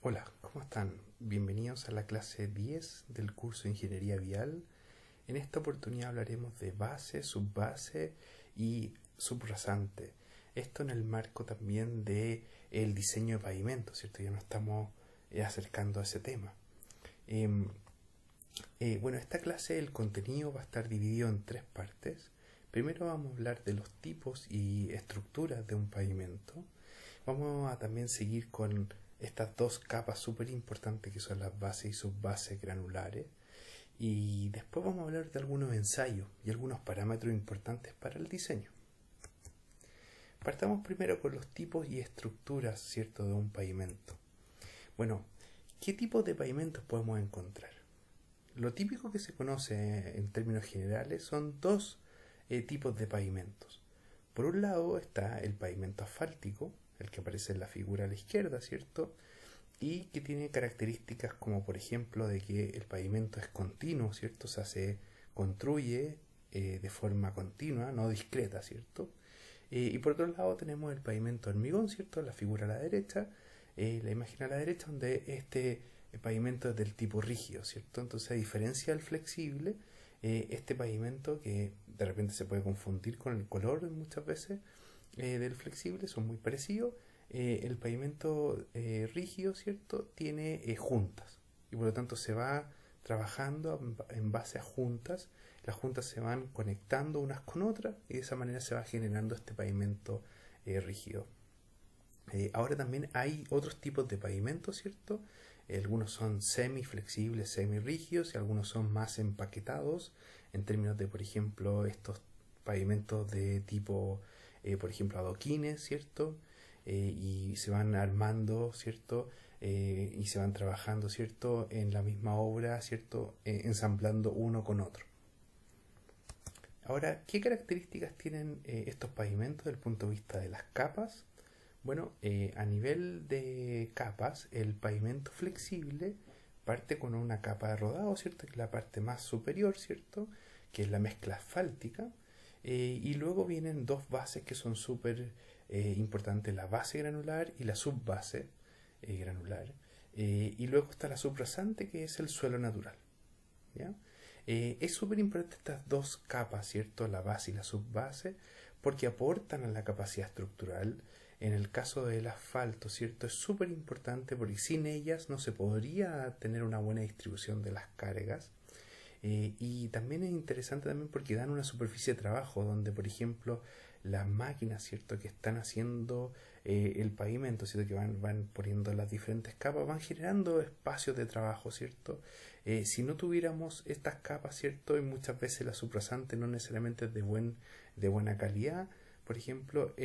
Hola, ¿cómo están? Bienvenidos a la clase 10 del curso de Ingeniería Vial. En esta oportunidad hablaremos de base, subbase y subrasante. Esto en el marco también de el diseño de pavimento, ¿cierto? Ya nos estamos acercando a ese tema. Em, esta clase, el contenido va a estar dividido en tres partes. Primero vamos a hablar de los tipos y estructuras de un pavimento. Vamos a también seguir con estas dos capas súper importantes que son las bases y subbases granulares. Y después vamos a hablar de algunos ensayos y algunos parámetros importantes para el diseño. Partamos primero con los tipos y estructuras, ¿cierto?, de un pavimento. Bueno, ¿qué tipos de pavimentos podemos encontrar? Lo típico que se conoce en términos generales son dos tipos de pavimentos. Por un lado está el pavimento asfáltico, el que aparece en la figura a la izquierda, ¿cierto? Y que tiene características como, por ejemplo, de que el pavimento es continuo, ¿cierto? O sea, se construye de forma continua, no discreta, ¿cierto? Y por otro lado tenemos el pavimento hormigón, ¿cierto? La figura a la derecha, la imagen a la derecha, donde este pavimento es del tipo rígido, ¿cierto? Entonces, a diferencia del flexible, este pavimento, que de repente se puede confundir con el color muchas veces del flexible, son muy parecidos. El pavimento rígido, ¿cierto?, tiene juntas y por lo tanto se va trabajando en base a juntas. Las juntas se van conectando unas con otras y de esa manera se va generando este pavimento rígido. Ahora también hay otros tipos de pavimentos, ¿cierto? Algunos son semiflexibles, semirrígidos y algunos son más empaquetados en términos de, por ejemplo, estos pavimentos de tipo, por ejemplo, adoquines, ¿cierto? Y se van armando, ¿cierto? Y se van trabajando, ¿cierto?, en la misma obra, ¿cierto?, ensamblando uno con otro. Ahora, ¿qué características tienen estos pavimentos desde el punto de vista de las capas? Bueno, a nivel de capas, el pavimento flexible parte con una capa de rodado, ¿cierto?, que es la parte más superior, ¿cierto?, que es la mezcla asfáltica, y luego vienen dos bases que son súper importantes, la base granular y la subbase granular, y luego está la subrasante, que es el suelo natural, ¿ya? Es súper importante estas dos capas, ¿cierto?, la base y la subbase, porque aportan a la capacidad estructural. En el caso del asfalto, ¿cierto?, es súper importante porque sin ellas no se podría tener una buena distribución de las cargas. Y también es interesante también porque dan una superficie de trabajo donde, por ejemplo, las máquinas, ¿cierto?, que están haciendo el pavimento, ¿cierto?, que van poniendo las diferentes capas, van generando espacios de trabajo, ¿cierto? Si no tuviéramos estas capas, ¿cierto?, y muchas veces la subrasante no necesariamente es de buena calidad, por ejemplo,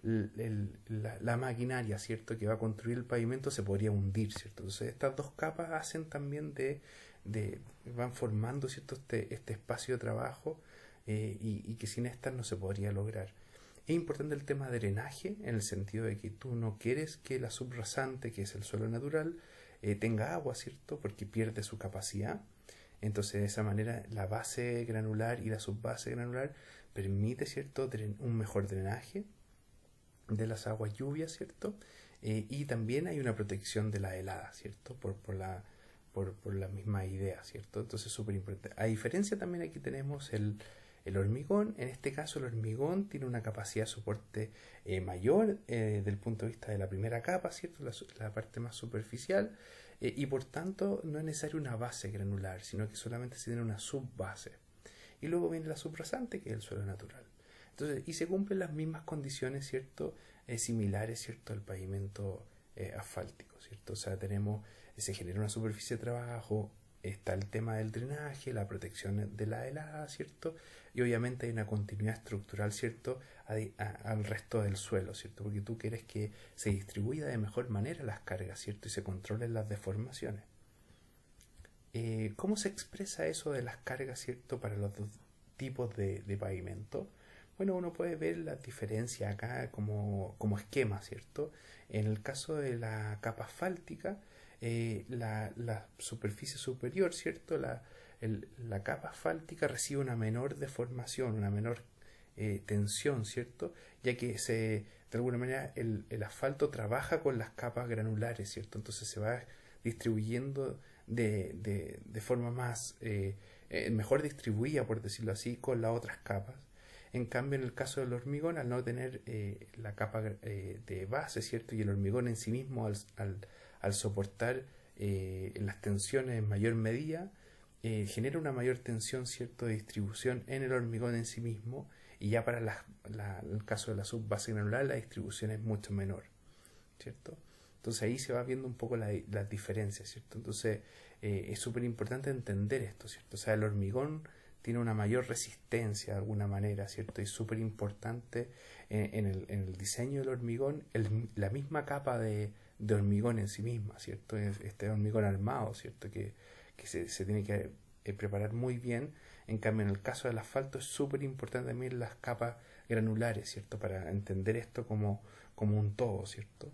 la maquinaria, ¿cierto?, que va a construir el pavimento se podría hundir, ¿cierto? Entonces estas dos capas hacen también van formando, ¿cierto?, este espacio de trabajo, y que sin estas no se podría lograr. Es importante el tema de drenaje, en el sentido de que tú no quieres que la subrasante, que es el suelo natural, tenga agua, ¿cierto?, porque pierde su capacidad. Entonces, de esa manera, la base granular y la subbase granular permite, ¿cierto?, un mejor drenaje de las aguas lluvias, ¿cierto? Y también hay una protección de la helada, ¿cierto?, por la misma idea, ¿cierto? Entonces, súper importante. A diferencia, también aquí tenemos el hormigón. En este caso, el hormigón tiene una capacidad de soporte mayor desde el punto de vista de la primera capa, ¿cierto?, la parte más superficial, y por tanto no es necesario una base granular, sino que solamente se tiene una subbase. Y luego viene la subrasante, que es el suelo natural. Entonces, y se cumplen las mismas condiciones, ¿cierto?, similares, ¿cierto?, al pavimento asfáltico, ¿cierto? O sea, se genera una superficie de trabajo, está el tema del drenaje, la protección de la helada, ¿cierto? Y obviamente hay una continuidad estructural, ¿cierto?, al resto del suelo, ¿cierto? Porque tú quieres que se distribuya de mejor manera las cargas, ¿cierto?, y se controlen las deformaciones. ¿Cómo se expresa eso de las cargas, ¿cierto?, para los dos tipos de pavimento? Bueno, uno puede ver las diferencias acá como esquema, ¿cierto? En el caso de la capa asfáltica, la superficie superior, ¿cierto?, la capa asfáltica recibe una menor deformación, una menor tensión, ¿cierto? Ya que de alguna manera el asfalto trabaja con las capas granulares, ¿cierto? Entonces se va distribuyendo de forma más mejor distribuida, por decirlo así, con las otras capas. En cambio, en el caso del hormigón, al no tener la capa de base, ¿cierto? Y el hormigón en sí mismo, al soportar las tensiones en mayor medida, genera una mayor tensión, ¿cierto?, de distribución en el hormigón en sí mismo, y ya para el caso de la subbase granular la distribución es mucho menor, ¿cierto? Entonces ahí se va viendo un poco las diferencias, ¿cierto? Entonces es súper importante entender esto, ¿cierto? O sea, el hormigón tiene una mayor resistencia de alguna manera, ¿cierto? Y es súper importante en el diseño del hormigón, la misma capa de hormigón en sí misma, ¿cierto? Este hormigón armado, ¿cierto? Que se tiene que preparar muy bien. En cambio, en el caso del asfalto es súper importante también las capas granulares, ¿cierto? Para entender esto como un todo, ¿cierto?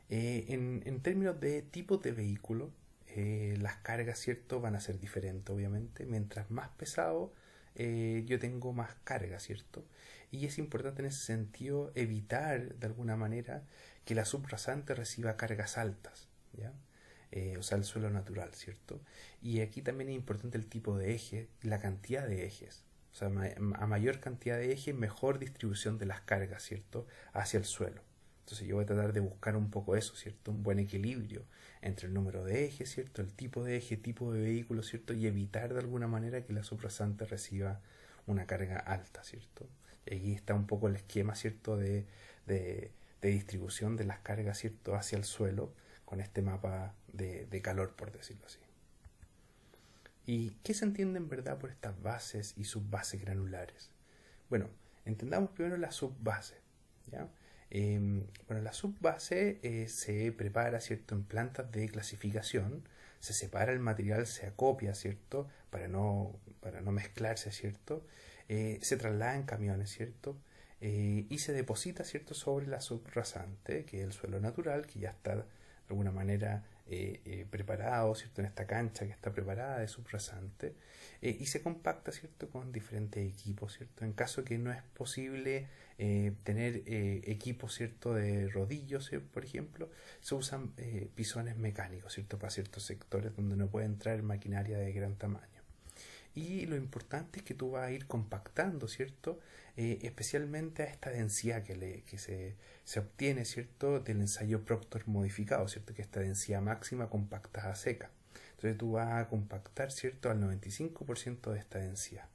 En términos de tipos de vehículo, las cargas, ¿cierto?, van a ser diferentes, obviamente. Mientras más pesado, yo tengo más carga, ¿cierto? Y es importante en ese sentido evitar, de alguna manera, que la subrasante reciba cargas altas, ¿ya? O sea, el suelo natural, ¿cierto? Y aquí también es importante el tipo de eje, la cantidad de ejes. O sea, a mayor cantidad de ejes, mejor distribución de las cargas, ¿cierto?, hacia el suelo. Entonces yo voy a tratar de buscar un poco eso, ¿cierto? Un buen equilibrio entre el número de ejes, ¿cierto? El tipo de eje, tipo de vehículo, ¿cierto? Y evitar de alguna manera que la subrasante reciba una carga alta, ¿cierto? Y aquí está un poco el esquema, ¿cierto?, de distribución de las cargas, ¿cierto?, hacia el suelo, con este mapa de calor, por decirlo así. ¿Y qué se entiende en verdad por estas bases y subbases granulares? Bueno, entendamos primero la subbase, ¿ya? Bueno, la subbase se prepara, ¿cierto?, en plantas de clasificación, se separa el material, se acopia, ¿cierto?, para no mezclarse, ¿cierto?, se traslada en camiones, ¿cierto?, y se deposita, ¿cierto?, sobre la subrasante, que es el suelo natural, que ya está de alguna manera preparado, ¿cierto?, en esta cancha que está preparada de subrasante, y se compacta, ¿cierto?, con diferentes equipos, ¿cierto? En caso que no es posible tener equipos, ¿cierto?, de rodillos, por ejemplo, se usan pisones mecánicos, ¿cierto?, para ciertos sectores donde no puede entrar maquinaria de gran tamaño. Y lo importante es que tú vas a ir compactando, ¿cierto?, especialmente a esta densidad que se obtiene, ¿cierto?, del ensayo Proctor modificado, ¿cierto?, que es esta densidad máxima compactada seca. Entonces tú vas a compactar, ¿cierto?, al 95% de esta densidad.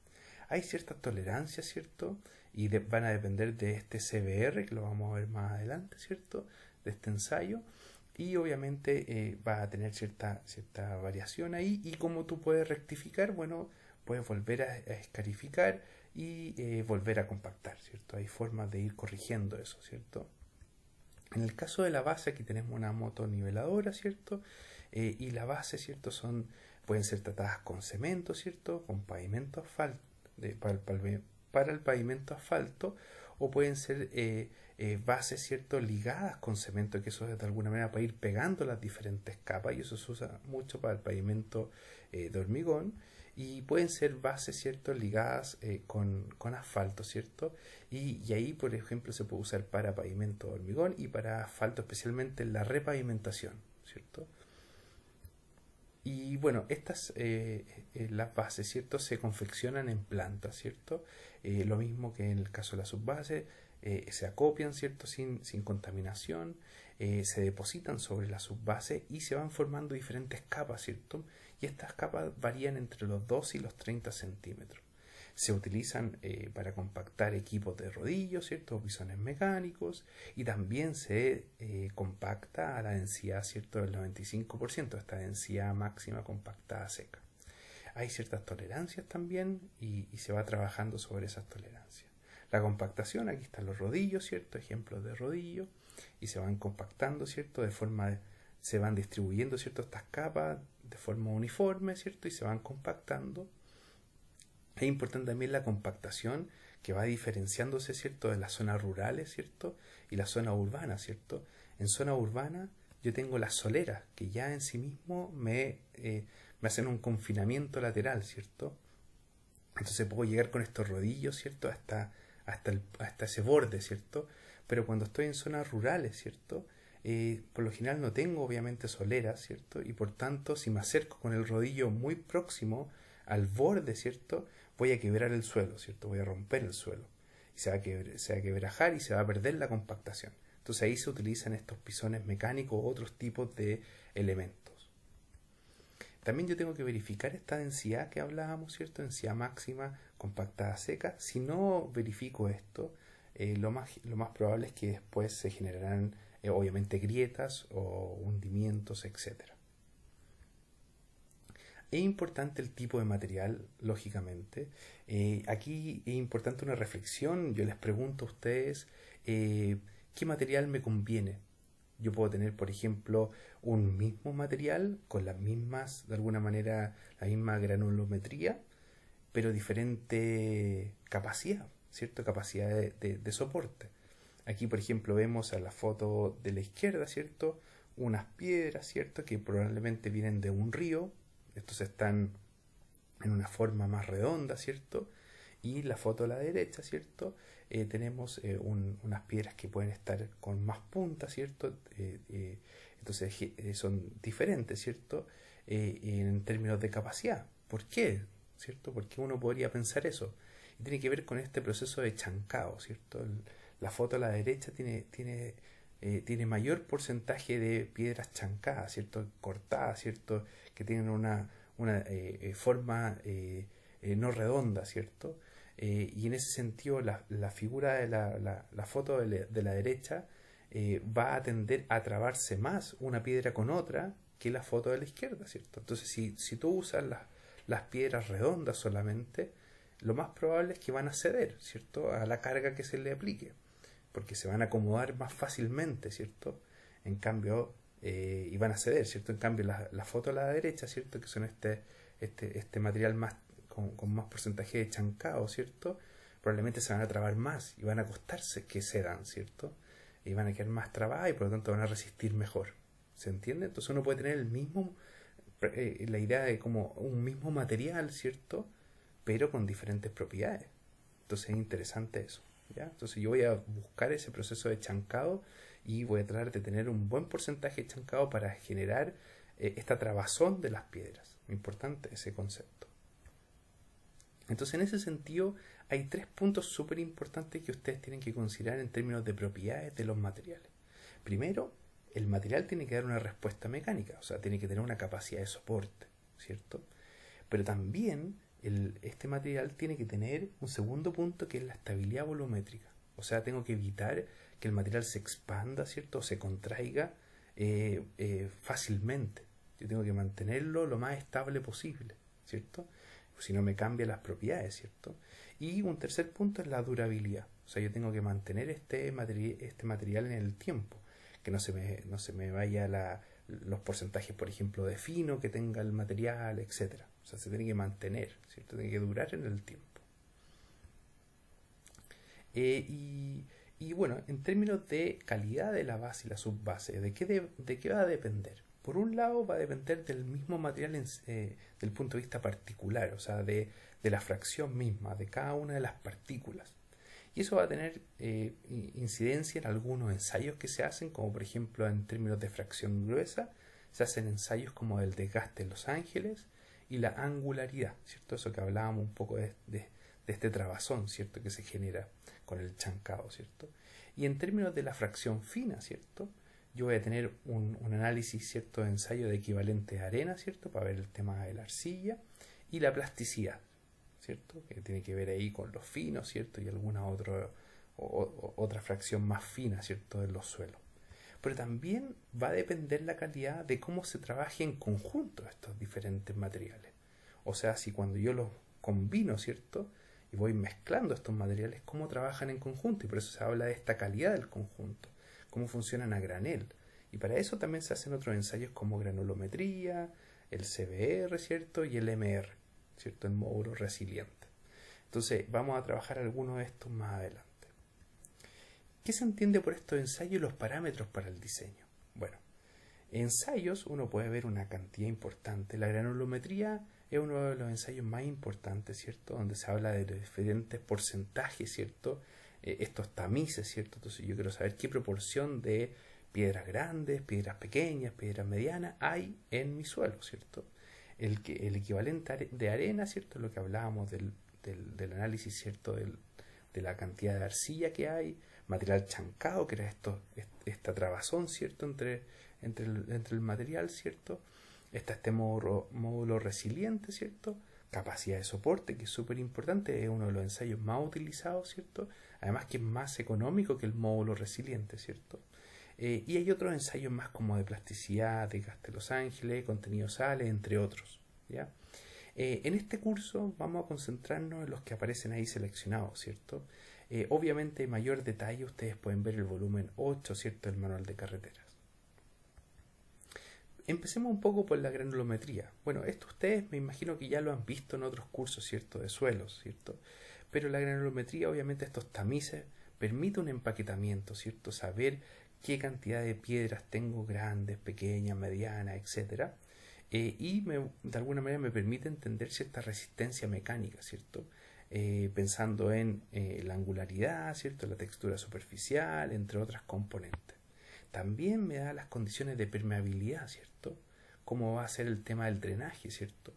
Hay ciertas tolerancias, ¿cierto?, y van a depender de este CBR, que lo vamos a ver más adelante, ¿cierto?, de este ensayo. Y obviamente va a tener cierta variación ahí. Y como tú puedes rectificar, bueno, puedes volver a escarificar y volver a compactar, ¿cierto? Hay formas de ir corrigiendo eso, ¿cierto? En el caso de la base, aquí tenemos una motoniveladora, ¿cierto? Y la base, ¿cierto?, pueden ser tratadas con cemento, ¿cierto?, con pavimento asfalto, para el pavimento asfalto, o pueden ser bases, ¿cierto?, ligadas con cemento, que eso es de alguna manera para ir pegando las diferentes capas, y eso se usa mucho para el pavimento de hormigón. Y pueden ser bases, ¿cierto?, ligadas con asfalto, ¿cierto? Y ahí, por ejemplo, se puede usar para pavimento de hormigón y para asfalto, especialmente en la repavimentación, ¿cierto? Y bueno, estas, las bases, ¿cierto?, se confeccionan en plantas, ¿cierto? Lo mismo que en el caso de la subbase, se acopian, ¿cierto?, sin contaminación, se depositan sobre la subbase y se van formando diferentes capas, ¿cierto? Y estas capas varían entre los 2 y los 30 centímetros. Se utilizan para compactar equipos de rodillos, ¿cierto?, o pisones mecánicos, y también se compacta a la densidad, ¿cierto?, del 95%, esta densidad máxima compactada seca. Hay ciertas tolerancias también y se va trabajando sobre esas tolerancias. La compactación, aquí están los rodillos, ¿cierto?, ejemplos de rodillo, y se van compactando, ¿cierto?, se van distribuyendo, ¿cierto?, estas capas de forma uniforme, ¿cierto?, y se van compactando. Es importante también la compactación, que va diferenciándose, ¿cierto?, de las zonas rurales, ¿cierto?, y las zonas urbanas, ¿cierto? En zona urbana yo tengo las soleras, que ya en sí mismo me hacen un confinamiento lateral, ¿cierto? Entonces puedo llegar con estos rodillos, ¿cierto? Hasta ese borde, ¿cierto? Pero cuando estoy en zonas rurales, ¿cierto? Por lo general no tengo obviamente solera, ¿cierto? Y por tanto, si me acerco con el rodillo muy próximo al borde, ¿cierto? Voy a quebrar el suelo, ¿cierto? Voy a romper el suelo. Y se va a quebrajar y se va a perder la compactación. Entonces ahí se utilizan estos pisones mecánicos u otros tipos de elementos. También yo tengo que verificar esta densidad que hablábamos, ¿cierto? Densidad máxima, compactada seca. Si no verifico esto, lo más probable es que después se generarán obviamente grietas o hundimientos, etcétera. Es importante el tipo de material, lógicamente. Aquí es importante una reflexión. Yo les pregunto a ustedes qué material me conviene. Yo puedo tener, por ejemplo, un mismo material con las mismas, de alguna manera, la misma granulometría, pero diferente capacidad, ¿cierto? Capacidad de soporte. Aquí, por ejemplo, vemos a la foto de la izquierda, ¿cierto? Unas piedras, ¿cierto? Que probablemente vienen de un río. Estos están en una forma más redonda, ¿cierto? Y la foto a la derecha, ¿cierto? Tenemos unas piedras que pueden estar con más punta, ¿cierto? Entonces son diferentes, ¿cierto? En términos de capacidad. ¿Por qué? ¿Cierto? Porque uno podría pensar eso. Y tiene que ver con este proceso de chancado, ¿cierto? La foto a la derecha tiene mayor porcentaje de piedras chancadas, ¿cierto? Cortadas, ¿cierto? Que tienen una forma no redonda, ¿cierto? Y en ese sentido la figura de la foto de la derecha va a tender a trabarse más una piedra con otra que la foto de la izquierda, ¿cierto? Entonces si tú usas las piedras redondas solamente, lo más probable es que van a ceder, ¿cierto? A la carga que se le aplique, porque se van a acomodar más fácilmente, ¿cierto? En cambio, y van a ceder, ¿cierto? En cambio, la foto a la derecha, ¿cierto? Que son este material más con más porcentaje de chancado, ¿cierto? Probablemente se van a trabar más y van a costarse que cedan, ¿cierto? Y van a quedar más trabadas y por lo tanto van a resistir mejor. ¿Se entiende? Entonces uno puede tener la idea de como un mismo material, ¿cierto? Pero con diferentes propiedades. Entonces es interesante eso, ¿ya? Entonces yo voy a buscar ese proceso de chancado y voy a tratar de tener un buen porcentaje de chancado para generar esta trabazón de las piedras. Importante ese concepto. Entonces en ese sentido hay 3 puntos súper importantes que ustedes tienen que considerar en términos de propiedades de los materiales. Primero, el material tiene que dar una respuesta mecánica, o sea, tiene que tener una capacidad de soporte, ¿cierto? Pero también este material tiene que tener un segundo punto que es la estabilidad volumétrica. O sea, tengo que evitar que el material se expanda, ¿cierto? O se contraiga fácilmente. Yo tengo que mantenerlo lo más estable posible, ¿cierto? Si no me cambian las propiedades, ¿cierto? Y un tercer punto es la durabilidad. O sea, yo tengo que mantener este material en el tiempo, que no se me vaya los porcentajes, por ejemplo, de fino que tenga el material, etcétera. O sea, se tiene que mantener, ¿cierto? Tiene que durar en el tiempo. Y bueno, en términos de calidad de la base y la subbase, ¿de qué va a depender? Por un lado, va a depender del mismo material del punto de vista particular, o sea, de la fracción misma, de cada una de las partículas. Y eso va a tener incidencia en algunos ensayos que se hacen, como por ejemplo en términos de fracción gruesa, se hacen ensayos como el desgaste en Los Ángeles y la angularidad, ¿cierto? Eso que hablábamos un poco de este trabazón, ¿cierto? Que se genera con el chancado, ¿cierto? Y en términos de la fracción fina, ¿cierto? Yo voy a tener un análisis, ¿cierto? De ensayo de equivalente a arena, ¿cierto? Para ver el tema de la arcilla y la plasticidad, ¿cierto? Que tiene que ver ahí con los finos, ¿cierto? Y alguna otra fracción más fina, ¿cierto? De los suelos. Pero también va a depender la calidad de cómo se trabaje en conjunto estos diferentes materiales. O sea, si cuando yo los combino, ¿cierto? Y voy mezclando estos materiales, cómo trabajan en conjunto. Y por eso se habla de esta calidad del conjunto, cómo funcionan a granel. Y para eso también se hacen otros ensayos como granulometría, el CBR, ¿cierto? Y el MR, ¿cierto? El módulo resiliente. Entonces vamos a trabajar algunos de estos más adelante. ¿Qué se entiende por estos ensayos y los parámetros para el diseño? Bueno, Ensayos, uno puede ver una cantidad importante. La granulometría es uno de los ensayos más importantes, ¿cierto? Donde se habla de los diferentes porcentajes, ¿cierto? Estos tamices, ¿cierto? Entonces yo quiero saber qué proporción de piedras grandes, piedras pequeñas, piedras medianas hay en mi suelo, ¿cierto? El equivalente de arena, ¿cierto? Lo que hablábamos del análisis, ¿cierto? De la cantidad de arcilla que hay, material chancado, que era esta trabazón, ¿cierto? Entre el material, ¿cierto? Está este módulo resiliente, ¿cierto? Capacidad de soporte, que es súper importante, es uno de los ensayos más utilizados, ¿cierto? Además que es más económico que el módulo resiliente, ¿cierto? Y hay otros ensayos más como de plasticidad, de gas de Los Ángeles, contenido sales, entre otros, ¿ya? En este curso vamos a concentrarnos en los que aparecen ahí seleccionados, ¿cierto? Obviamente en mayor detalle ustedes pueden ver el volumen 8, ¿cierto? Del manual de carreteras. Empecemos un poco por la granulometría. Bueno, esto ustedes me imagino que ya lo han visto en otros cursos, ¿cierto? De suelos, ¿cierto? Pero la granulometría, obviamente estos tamices, permite un empaquetamiento, ¿cierto? Saber qué cantidad de piedras tengo, grandes, pequeñas, medianas, etcétera. De alguna manera me permite entender cierta resistencia mecánica, ¿cierto? Pensando en la angularidad, ¿cierto? La textura superficial, entre otras componentes. También me da las condiciones de permeabilidad, ¿cierto? Cómo va a ser el tema del drenaje, ¿cierto?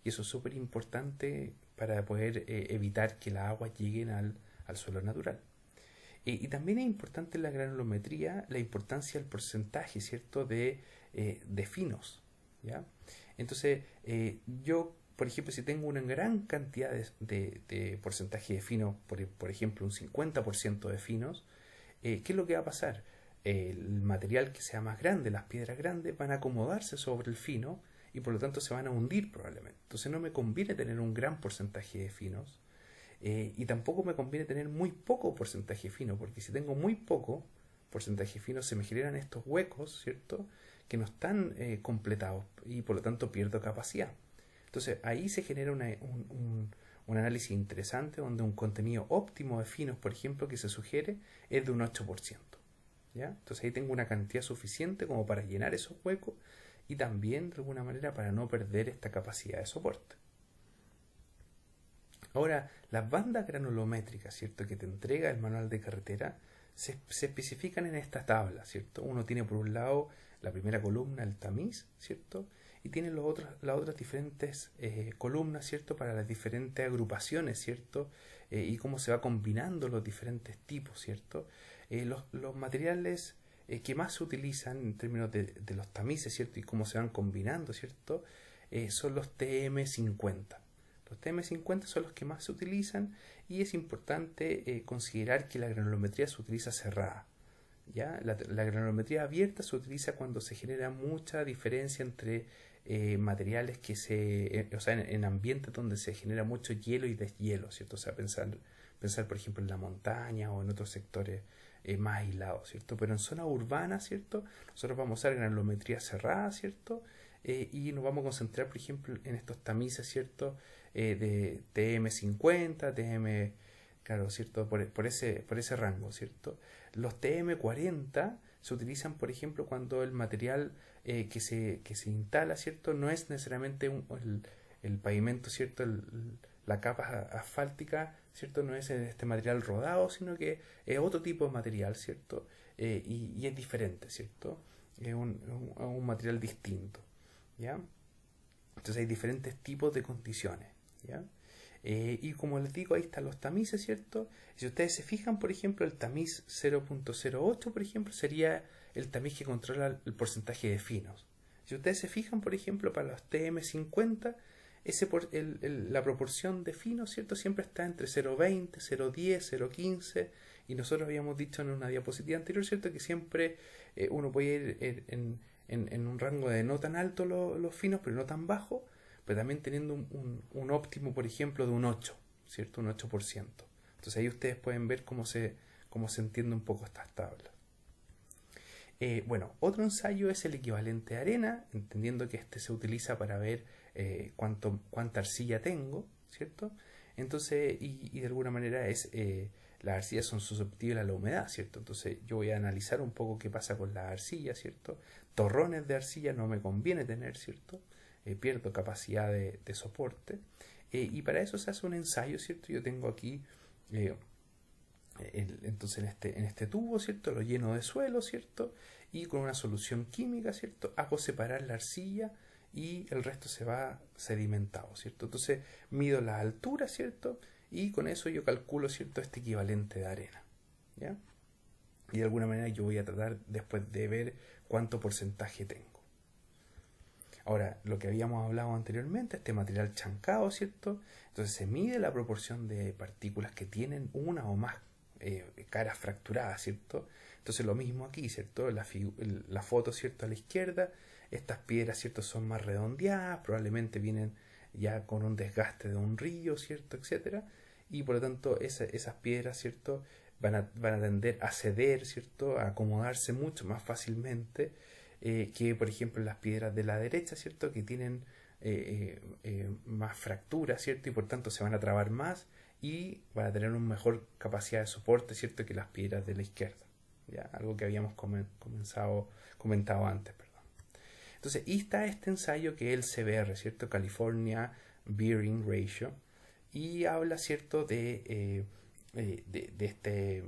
Y eso es súper importante para poder evitar que las aguas lleguen al suelo natural. Y también es importante en la granulometría la importancia del porcentaje, ¿cierto? De finos, ¿ya? Entonces, yo, por ejemplo, si tengo una gran cantidad de porcentaje de finos, por ejemplo, un 50% de finos, ¿qué es lo que va a pasar? El material que sea más grande, las piedras grandes, van a acomodarse sobre el fino y por lo tanto se van a hundir probablemente. Entonces no me conviene tener un gran porcentaje de finos y tampoco me conviene tener muy poco porcentaje fino, porque si tengo muy poco porcentaje fino se me generan estos huecos, ¿cierto? Que no están completados y por lo tanto pierdo capacidad. Entonces ahí se genera un análisis interesante donde un contenido óptimo de finos, por ejemplo, que se sugiere es de un 8%. ¿Ya? Entonces ahí tengo una cantidad suficiente como para llenar esos huecos y también de alguna manera para no perder esta capacidad de soporte. Ahora, las bandas granulométricas, ¿cierto?, que te entrega el manual de carretera se especifican en esta tabla, ¿cierto? Uno tiene por un lado la primera columna, el tamiz, ¿cierto? Y tiene las otras diferentes columnas, ¿cierto?, para las diferentes agrupaciones, ¿cierto? Y cómo se va combinando los diferentes tipos, ¿cierto? Los materiales que más se utilizan en términos de los tamices, ¿cierto? Y cómo se van combinando, ¿cierto? Son los TM50. Los TM50 son los que más se utilizan y es importante considerar que la granulometría se utiliza cerrada. ¿Ya? La granulometría abierta se utiliza cuando se genera mucha diferencia entre materiales que o sea, en ambientes donde se genera mucho hielo y deshielo, ¿cierto? O sea, pensar por ejemplo en la montaña o en otros sectores más aislados, ¿cierto? Pero en zonas urbanas, ¿cierto? Nosotros vamos a usar granulometría cerrada, ¿cierto? Y nos vamos a concentrar, por ejemplo, en estos tamices, ¿cierto? De TM50, TM, claro, ¿cierto? Por ese rango, ¿cierto? Los TM40 se utilizan, por ejemplo, cuando el material que se instala, ¿cierto? No es necesariamente el pavimento, ¿cierto? La capa asfáltica, ¿cierto? No es este material rodado, sino que es otro tipo de material, ¿cierto? Y es diferente, ¿cierto? Es un material distinto, ¿ya? Entonces hay diferentes tipos de condiciones, ¿ya? Y como les digo, ahí están los tamices, ¿cierto? Si ustedes se fijan, por ejemplo, el tamiz 0.08, por ejemplo, sería el tamiz que controla el porcentaje de finos. Si ustedes se fijan, por ejemplo, para los TM50, la proporción de finos, ¿cierto? Siempre está entre 0.20, 0.10, 0.15, y nosotros habíamos dicho en una diapositiva anterior, ¿cierto? Que siempre uno puede ir en un rango de no tan alto los finos, pero no tan bajo, pero también teniendo un óptimo, por ejemplo, de un 8, ¿cierto? Un 8%. Entonces ahí ustedes pueden ver cómo se entiende un poco estas tablas. Bueno, otro ensayo es el equivalente de arena, entendiendo que este se utiliza para ver cuánta arcilla tengo, ¿cierto? Entonces, y de alguna manera es las arcillas son susceptibles a la humedad, ¿cierto? Entonces yo voy a analizar un poco qué pasa con las arcillas, ¿cierto? Torrones de arcilla no me conviene tener, ¿cierto? Pierdo capacidad de soporte. Y para eso se hace un ensayo, ¿cierto? Yo tengo aquí, entonces en este tubo, ¿cierto? Lo lleno de suelo, ¿cierto? Y con una solución química, ¿cierto? Hago separar la arcilla y el resto se va sedimentado, ¿cierto? Entonces mido la altura, ¿cierto? Y con eso yo calculo, ¿cierto?, este equivalente de arena, ¿ya? Y de alguna manera yo voy a tratar después de ver cuánto porcentaje tengo. Ahora, lo que habíamos hablado anteriormente, este material chancado, ¿cierto? Entonces se mide la proporción de partículas que tienen una o más caras fracturadas, ¿cierto? Entonces lo mismo aquí, ¿cierto? La foto, ¿cierto?, a la izquierda, estas piedras, ¿cierto?, son más redondeadas, probablemente vienen ya con un desgaste de un río, ¿cierto?, etcétera, y por lo tanto esas piedras, ¿cierto?, van a tender a ceder, ¿cierto?, a acomodarse mucho más fácilmente que, por ejemplo, las piedras de la derecha, ¿cierto?, que tienen más fracturas, ¿cierto?, y por tanto se van a trabar más y van a tener una mejor capacidad de soporte, ¿cierto?, que las piedras de la izquierda. ¿Ya? Algo que habíamos comentado antes, perdón. Entonces, y está este ensayo que es el CBR, ¿cierto? California Bearing Ratio, y habla, ¿cierto?, de este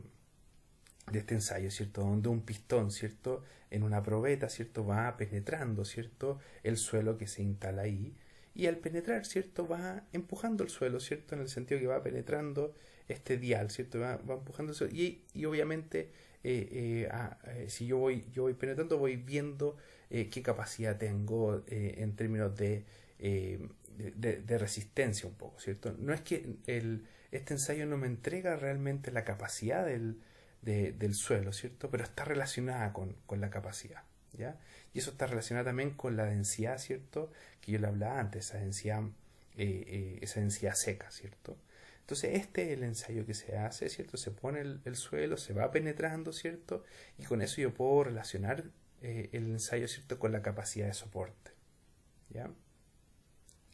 ensayo, ¿cierto?, donde un pistón, ¿cierto?, en una probeta, ¿cierto?, va penetrando, ¿cierto?, el suelo que se instala ahí, y al penetrar, ¿cierto?, va empujando el suelo, ¿cierto?, en el sentido que va penetrando este dial, ¿cierto?, va empujando el suelo, y obviamente si yo voy penetrando, voy viendo qué capacidad tengo en términos de resistencia un poco, ¿cierto? No es que este ensayo no me entrega realmente la capacidad del suelo, ¿cierto? Pero está relacionada con la capacidad, ¿ya? Y eso está relacionado también con la densidad, ¿cierto?, que yo le hablaba antes, esa densidad seca, ¿cierto? Entonces este es el ensayo que se hace, ¿cierto? Se pone el suelo, se va penetrando, ¿cierto? Y con eso yo puedo relacionar el ensayo, ¿cierto?, con la capacidad de soporte, ¿ya?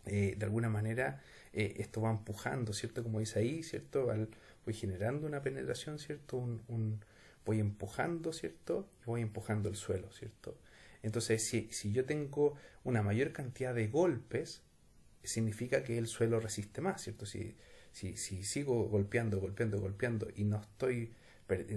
De alguna manera esto va empujando, ¿cierto?, como dice ahí, ¿cierto? Voy generando una penetración, ¿cierto? Voy empujando, ¿cierto? Y voy empujando el suelo, ¿cierto? Entonces si yo tengo una mayor cantidad de golpes, significa que el suelo resiste más, ¿cierto? Si sigo golpeando y no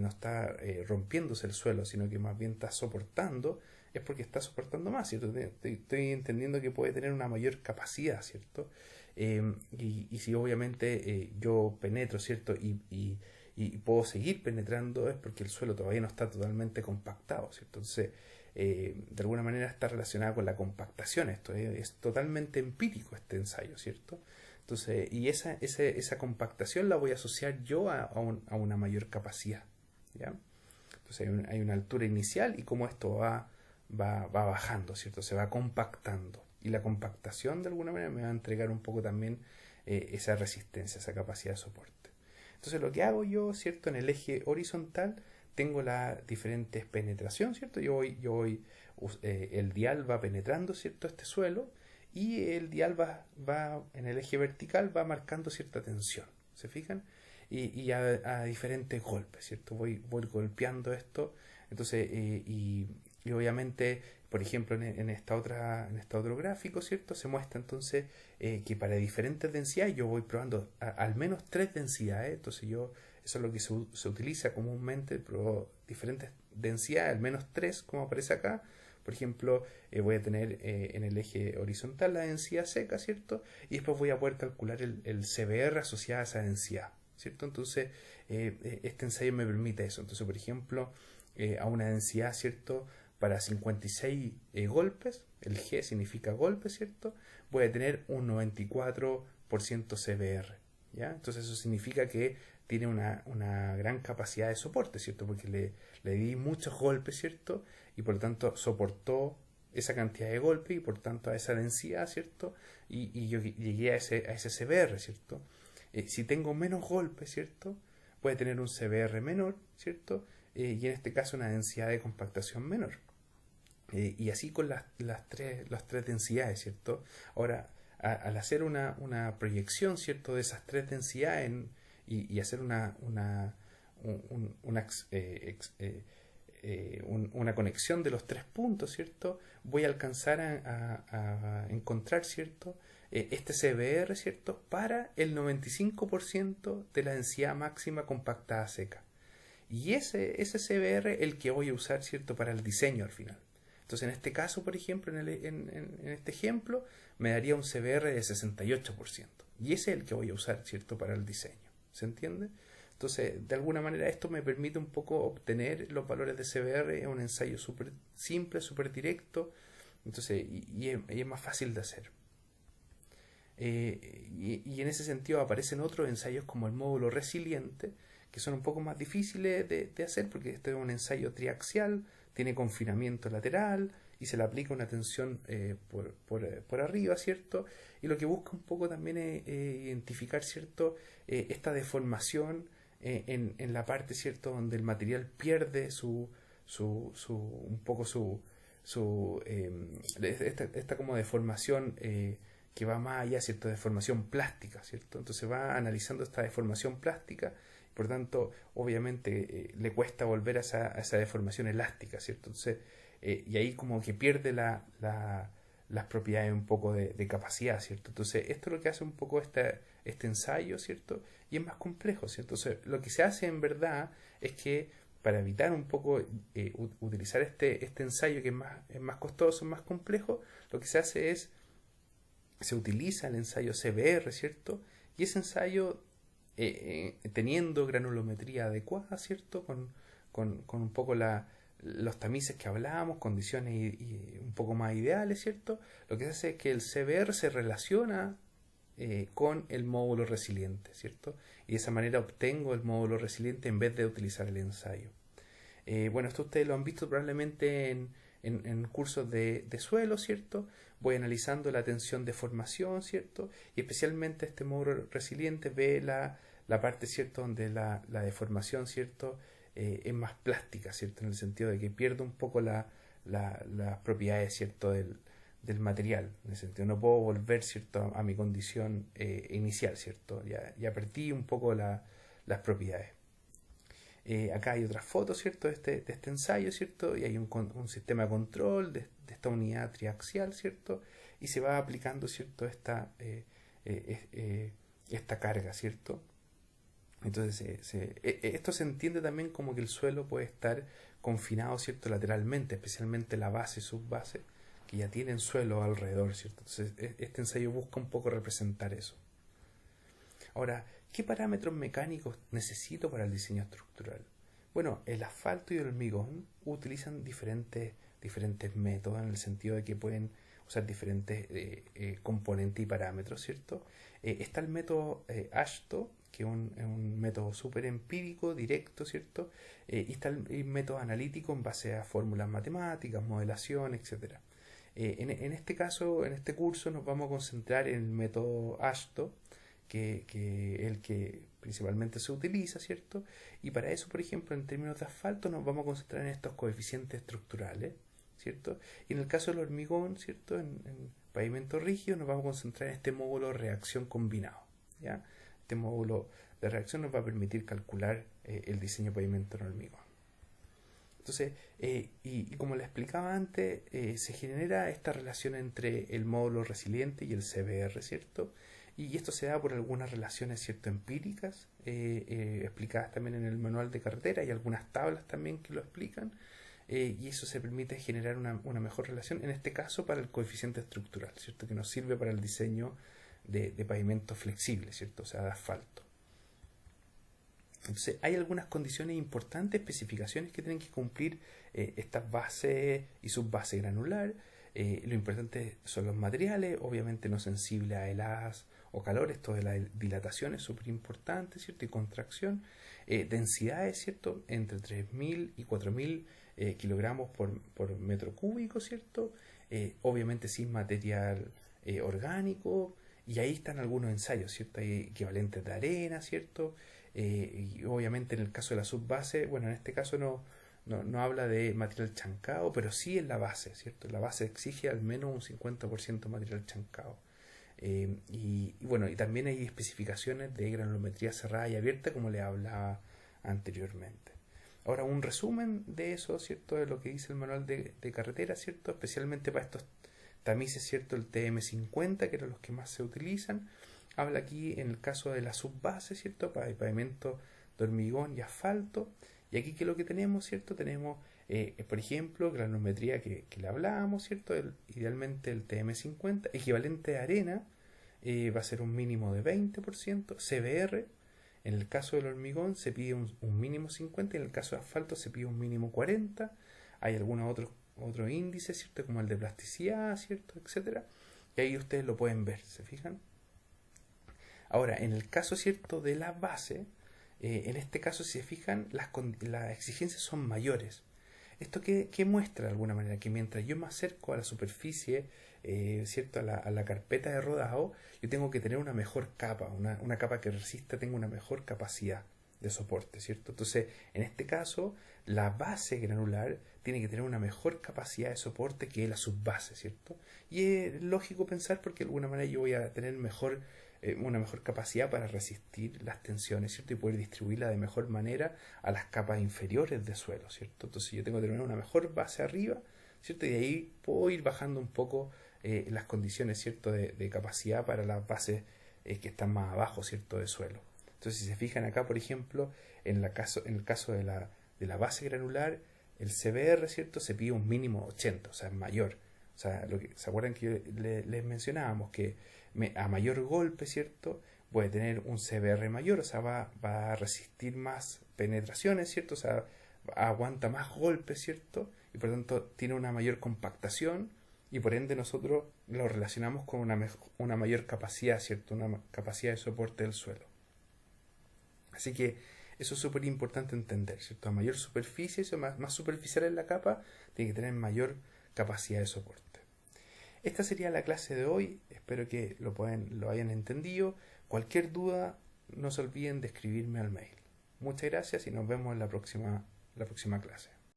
está rompiéndose el suelo, sino que más bien está soportando, es porque está soportando más, ¿cierto? Estoy entendiendo que puede tener una mayor capacidad, ¿cierto? Y si obviamente yo penetro, ¿cierto? Y puedo seguir penetrando, es porque el suelo todavía no está totalmente compactado, ¿cierto? Entonces, de alguna manera está relacionada con la compactación. Esto es totalmente empírico este ensayo, ¿cierto? Entonces, y esa compactación la voy a asociar yo a una mayor capacidad, ¿ya? Entonces hay una altura inicial y cómo esto va bajando, ¿cierto? Se va compactando. Y la compactación de alguna manera me va a entregar un poco también esa resistencia, esa capacidad de soporte. Entonces lo que hago yo, ¿cierto? En el eje horizontal tengo la diferente penetración, ¿cierto? El dial va penetrando, ¿cierto?, este suelo, y el dial va en el eje vertical, va marcando cierta tensión, ¿se fijan? Y a diferentes golpes, ¿cierto? Voy golpeando esto, entonces, y obviamente, por ejemplo, en este otro gráfico, ¿cierto?, se muestra entonces que para diferentes densidades yo voy probando al menos 3 densidades, entonces eso es lo que se utiliza comúnmente, pero diferentes densidades, al menos 3, como aparece acá. Por ejemplo, voy a tener en el eje horizontal la densidad seca, ¿cierto? Y después voy a poder calcular el CBR asociado a esa densidad, ¿cierto? Entonces, este ensayo me permite eso. Entonces, por ejemplo, a una densidad, ¿cierto?, para 56 golpes, el G significa golpe, ¿cierto?, voy a tener un 94% CBR, ¿ya? Entonces eso significa que tiene una gran capacidad de soporte, ¿cierto?, porque le di muchos golpes, ¿cierto?, y por lo tanto soportó esa cantidad de golpes y por tanto a esa densidad, ¿cierto?, y yo llegué a ese CBR, ¿cierto? Si tengo menos golpes, ¿cierto?, puede tener un CBR menor, ¿cierto?, y en este caso una densidad de compactación menor. Y así con las tres densidades, ¿cierto? Ahora, al hacer una proyección, ¿cierto?, de esas 3 densidades y hacer una conexión de los 3 puntos, ¿cierto? Voy a alcanzar a encontrar, ¿cierto? Este CBR, ¿cierto? Para el 95% de la densidad máxima compactada seca. Y ese CBR el que voy a usar, ¿cierto? Para el diseño al final. Entonces, en este caso, por ejemplo, en este ejemplo, me daría un CBR de 68%. Y ese es el que voy a usar, ¿cierto? Para el diseño. ¿Se entiende? Entonces, de alguna manera esto me permite un poco obtener los valores de CBR en un ensayo súper simple, súper directo. Entonces, y es más fácil de hacer. Y en ese sentido aparecen otros ensayos como el módulo resiliente, que son un poco más difíciles de hacer porque este es un ensayo triaxial, tiene confinamiento lateral y se le aplica una tensión por arriba, ¿cierto? Y lo que busca un poco también es identificar, ¿cierto? Esta deformación en la parte, ¿cierto? Donde el material pierde un poco esta como deformación que va más allá, ¿cierto? Deformación plástica, ¿cierto? Entonces va analizando esta deformación plástica, por tanto, obviamente le cuesta volver a esa deformación elástica, ¿cierto? Entonces, y ahí como que pierde las propiedades un poco de capacidad, ¿cierto? Entonces, esto es lo que hace un poco este ensayo, ¿cierto? Y es más complejo, ¿cierto? Entonces, lo que se hace en verdad es que para evitar un poco utilizar este ensayo que es más costoso, más complejo, lo que se hace es se utiliza el ensayo CBR, ¿cierto? Y ese ensayo, teniendo granulometría adecuada, ¿cierto? Con un poco los tamices que hablábamos, condiciones y un poco más ideales, ¿cierto? Lo que se hace es que el CBR se relaciona con el módulo resiliente, ¿cierto? Y de esa manera obtengo el módulo resiliente en vez de utilizar el ensayo. Bueno, esto ustedes lo han visto probablemente en cursos de suelo, ¿cierto? Voy analizando la tensión de formación, ¿cierto? Y especialmente este módulo resiliente ve la parte, ¿cierto? Donde la deformación, ¿cierto? Es más plástica, ¿cierto? En el sentido de que pierdo un poco las propiedades, ¿cierto? Del material. En el sentido, no puedo volver, ¿cierto? A mi condición inicial, ¿cierto? Ya perdí un poco las propiedades. Acá hay otras fotos, ¿cierto? De este ensayo, ¿cierto? Y hay un sistema de control de esta unidad triaxial, ¿cierto? Y se va aplicando, ¿cierto? Esta carga, ¿cierto? Entonces, esto se entiende también como que el suelo puede estar confinado, ¿cierto? Lateralmente, especialmente la base y subbase, que ya tienen suelo alrededor, ¿cierto? Entonces, este ensayo busca un poco representar eso. Ahora, ¿qué parámetros mecánicos necesito para el diseño estructural? Bueno, el asfalto y el hormigón utilizan diferentes métodos en el sentido de que pueden usar diferentes componentes y parámetros, ¿cierto? Está el método ASHTO, que es un método súper empírico, directo, ¿cierto? Y está el método analítico en base a fórmulas matemáticas, modelación, etc. En este caso, en este curso, nos vamos a concentrar en el método ASHTO, que el que principalmente se utiliza, ¿cierto? Y para eso, por ejemplo, en términos de asfalto, nos vamos a concentrar en estos coeficientes estructurales, ¿cierto? Y en el caso del hormigón, ¿cierto? En pavimento rígido, nos vamos a concentrar en este módulo de reacción combinado, ¿ya? Este módulo de reacción nos va a permitir calcular el diseño de pavimento en hormigón. Entonces, y como les explicaba antes, se genera esta relación entre el módulo resiliente y el CBR, ¿cierto? Y esto se da por algunas relaciones, ¿cierto? Empíricas, explicadas también en el manual de carretera, y algunas tablas también que lo explican, y eso se permite generar una mejor relación, en este caso para el coeficiente estructural, ¿cierto? Que nos sirve para el diseño de pavimento flexible, ¿cierto? O sea, de asfalto. Entonces, hay algunas condiciones importantes, especificaciones que tienen que cumplir estas bases y subbase granular. Lo importante son los materiales, obviamente no sensibles a heladas o calor. Esto de la dilatación es súper importante, ¿cierto? Y contracción. Densidades, ¿cierto? Entre 3.000 y 4.000 kilogramos por metro cúbico, ¿cierto? Obviamente sin material orgánico. Y ahí están algunos ensayos, ¿cierto? Hay equivalentes de arena, ¿cierto? Y obviamente en el caso de la subbase, bueno, en este caso no habla de material chancado, pero sí en la base, ¿cierto? La base exige al menos un 50% material chancado. Y bueno, y también hay especificaciones de granulometría cerrada y abierta, como le hablaba anteriormente. Ahora, un resumen de eso, ¿cierto? De lo que dice el manual de carretera, ¿cierto? Especialmente para estos tamices, ¿cierto? El TM50, que eran los que más se utilizan. Habla aquí en el caso de la subbase, ¿cierto? Para el pavimento de hormigón y asfalto. Y aquí, ¿qué es lo que tenemos, ¿cierto? Tenemos, por ejemplo, granometría que le hablábamos, ¿cierto? Idealmente el TM50, equivalente de arena, va a ser un mínimo de 20%, CBR. En el caso del hormigón se pide un mínimo 50 y en el caso de asfalto se pide un mínimo 40. Hay algunos otros índices, ¿cierto? Como el de plasticidad, ¿cierto? Etcétera. Y ahí ustedes lo pueden ver, ¿se fijan? Ahora, en el caso, ¿cierto? De la base, en este caso, si se fijan, las exigencias son mayores. ¿Esto qué muestra de alguna manera? Que mientras yo me acerco a la superficie, ¿cierto? A la carpeta de rodado, yo tengo que tener una mejor capa, una capa que resista, tenga una mejor capacidad de soporte, ¿cierto? Entonces, en este caso, la base granular tiene que tener una mejor capacidad de soporte que la subbase, ¿cierto? Y es lógico pensar porque de alguna manera yo voy a tener una mejor capacidad para resistir las tensiones, ¿cierto? Y poder distribuirla de mejor manera a las capas inferiores de suelo, ¿cierto? Entonces yo tengo que tener una mejor base arriba, ¿cierto? Y de ahí puedo ir bajando un poco las condiciones, ¿cierto? De capacidad para las bases que están más abajo, ¿cierto? De suelo. Entonces si se fijan acá, por ejemplo, en el caso de la base granular, el CBR, ¿cierto? Se pide un mínimo 80, o sea, es mayor. O sea, ¿se acuerdan que les mencionábamos que a mayor golpe, ¿cierto? Puede tener un CBR mayor, o sea, va a resistir más penetraciones, ¿cierto? O sea, aguanta más golpes, ¿cierto? Y por lo tanto tiene una mayor compactación y por ende nosotros lo relacionamos con una mayor capacidad, ¿cierto? Una capacidad de soporte del suelo. Así que eso es súper importante entender, ¿cierto? A mayor superficie, más superficial en la capa, tiene que tener mayor capacidad de soporte. Esta sería la clase de hoy, espero que lo hayan entendido. Cualquier duda, no se olviden de escribirme al mail. Muchas gracias y nos vemos en la próxima clase.